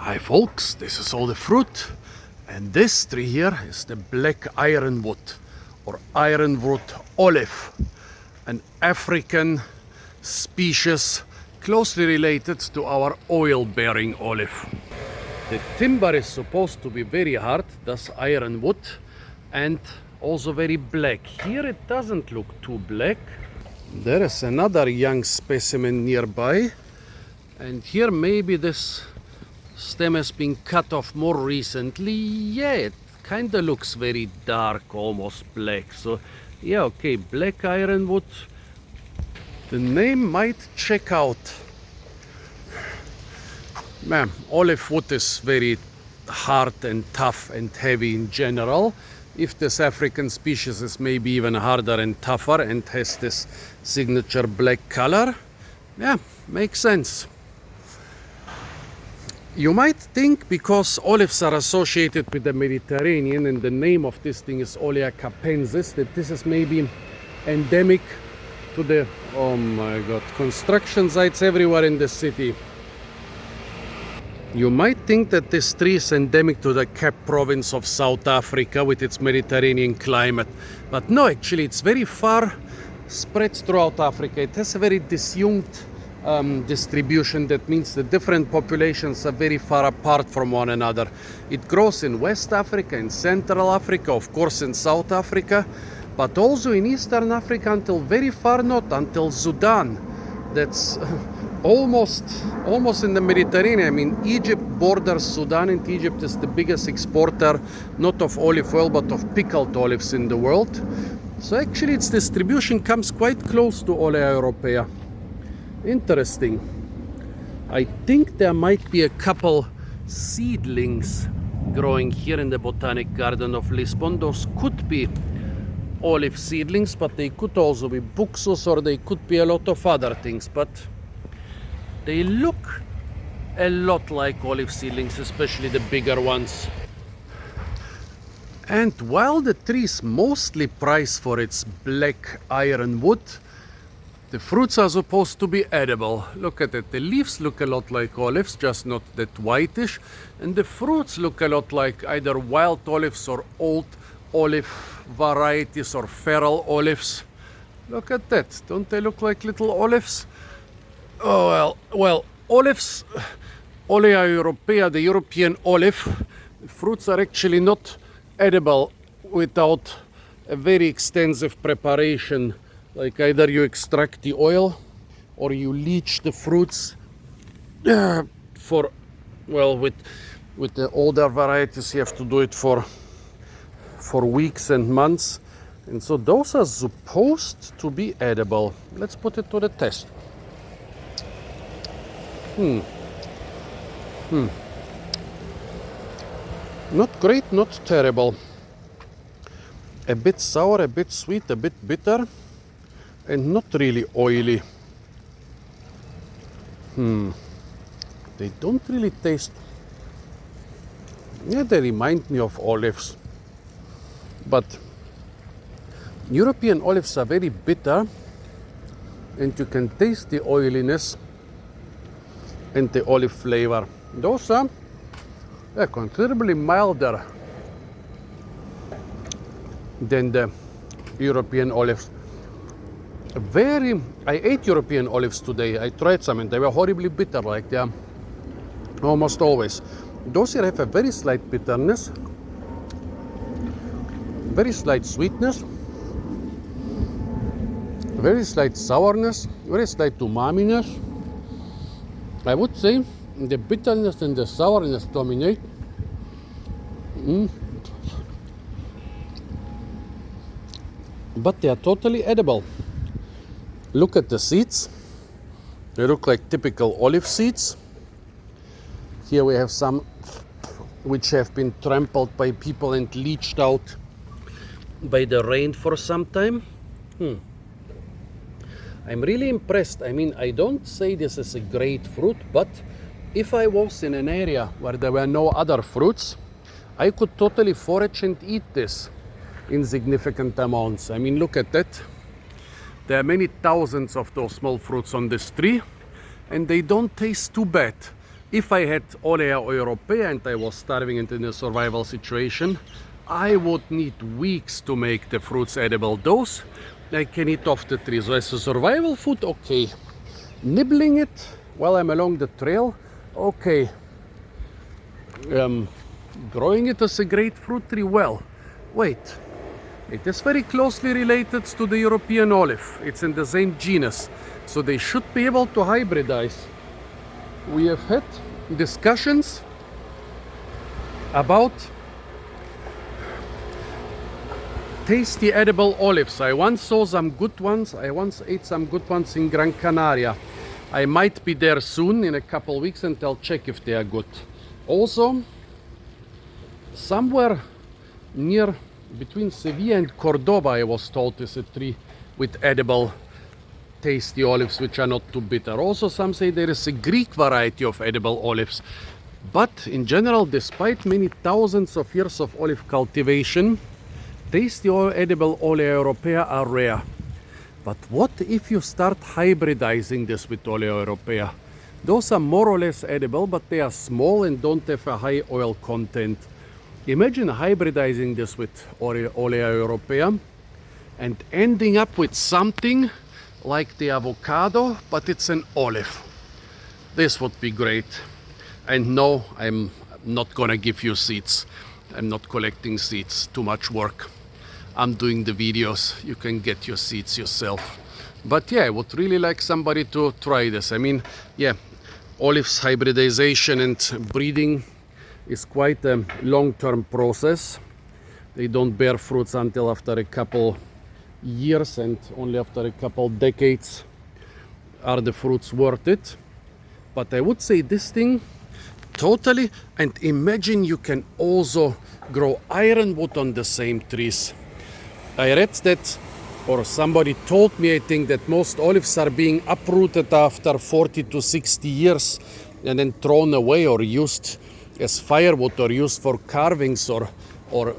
Hi folks, this is all the fruit, and this tree here is the black ironwood or ironwood olive, an African species closely related to our oil-bearing olive. The timber is supposed to be very hard, thus ironwood, and also very black. Here it doesn't look too black. There is another young specimen nearby, and here maybe this stem has been cut off more recently. Yeah, it kind of looks very dark, almost black. So yeah, okay, black ironwood. The name might check out. Man, olive wood is very hard and tough and heavy in general. If this African species is maybe even harder and tougher and has this signature black color, yeah, makes sense. You might think because olives are associated with the Mediterranean and the name of this thing is Olea capensis, that this is maybe endemic to the, oh my god, construction sites everywhere in the city. You might think that this tree is endemic to the Cape province of South Africa with its Mediterranean climate. But no, actually it's very far spread throughout Africa. It has a very disjunct distribution. That means the different populations are very far apart from one another. It grows in West Africa, in Central Africa, of course in South Africa, but also in Eastern Africa until very far north, until Sudan. That's almost in the Mediterranean. I mean, Egypt borders Sudan, and Egypt is the biggest exporter, not of olive oil, but of pickled olives in the world. So actually its distribution comes quite close to Olea europaea. Interesting. I think there might be a couple seedlings growing here in the Botanic Garden of Lisbon. Those could be olive seedlings, but they could also be buxus, or they could be a lot of other things. But they look a lot like olive seedlings, especially the bigger ones. And while the tree is mostly prized for its black ironwood, the fruits are supposed to be edible. Look at it. The leaves look a lot like olives, just not that whitish. And the fruits look a lot like either wild olives or old olive varieties or feral olives. Look at that. Don't they look like little olives? Oh, well, olives, Olea europaea, the European olive, the fruits are actually not edible without a very extensive preparation. Like either you extract the oil or you leach the fruits for, well, with the older varieties you have to do it for weeks and months. And so those are supposed to be edible. Let's put it to the test. Not great, not terrible. A bit sour, a bit sweet, a bit bitter, and not really oily. They don't really taste. Yeah, they remind me of olives. But European olives are very bitter, and you can taste the oiliness and the olive flavor. Those are considerably milder than the European olives. I ate European olives today. I tried some and they were horribly bitter, like they are almost always. Those here have a very slight bitterness, very slight sweetness, very slight sourness, very slight umaminess. I would say the bitterness and the sourness dominate. But they are totally edible. Look at the seeds. They look like typical olive seeds. Here we have some which have been trampled by people and leached out by the rain for some time. I'm really impressed. I mean, I don't say this is a great fruit, but if I was in an area where there were no other fruits, I could totally forage and eat this in significant amounts. I mean, look at that. There are many thousands of those small fruits on this tree, and they don't taste too bad. If I had Olea Europea and I was starving and in a survival situation, I would need weeks to make the fruits edible. Those I can eat off the tree. So as a survival food, okay. Nibbling it while I'm along the trail, okay. Growing it as a great fruit tree, well, wait. It is very closely related to the European olive. It's in the same genus, so they should be able to hybridize. We have had discussions about tasty edible olives. I once saw some good ones. I once ate some good ones in Gran Canaria. I might be there soon in a couple weeks and I'll check if they are good. Also, somewhere near between Sevilla and Cordoba, I was told, is a tree with edible tasty olives which are not too bitter. Also, some say there is a Greek variety of edible olives. But in general, despite many thousands of years of olive cultivation, tasty edible Olea Europea are rare. But what if you start hybridizing this with Olea Europea? Those are more or less edible, but they are small and don't have a high oil content. Imagine hybridizing this with Olea Europea and ending up with something like the avocado, but it's an olive. This would be great. And no, I'm not gonna give you seeds. I'm not collecting seeds, too much work. I'm doing the videos, you can get your seeds yourself. But yeah, I would really like somebody to try this. I mean, yeah, olives hybridization and breeding is quite a long-term process. They don't bear fruits until after a couple years, and only after a couple decades are the fruits worth it. But I would say this thing totally, and imagine you can also grow ironwood on the same trees. I read that, or somebody told me, I think, that most olives are being uprooted after 40 to 60 years and then thrown away or used as firewood or used for carvings or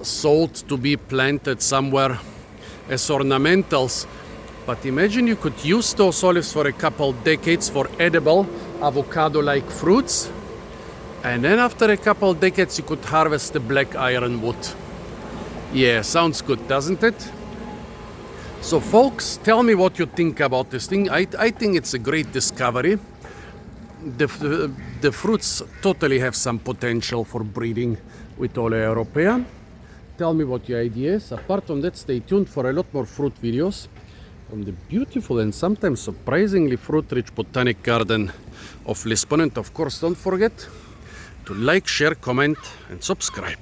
sold to be planted somewhere as ornamentals. But imagine you could use those olives for a couple decades for edible avocado-like fruits, and then after a couple decades you could harvest the black ironwood. Yeah, sounds good, doesn't it? So folks, tell me what you think about this thing. I think it's a great discovery. The fruits totally have some potential for breeding with Olea Europea. Tell me what your idea is. Apart from that, stay tuned for a lot more fruit videos from the beautiful and sometimes surprisingly fruit-rich botanic garden of Lisbon. And of course, don't forget to like, share, comment and subscribe.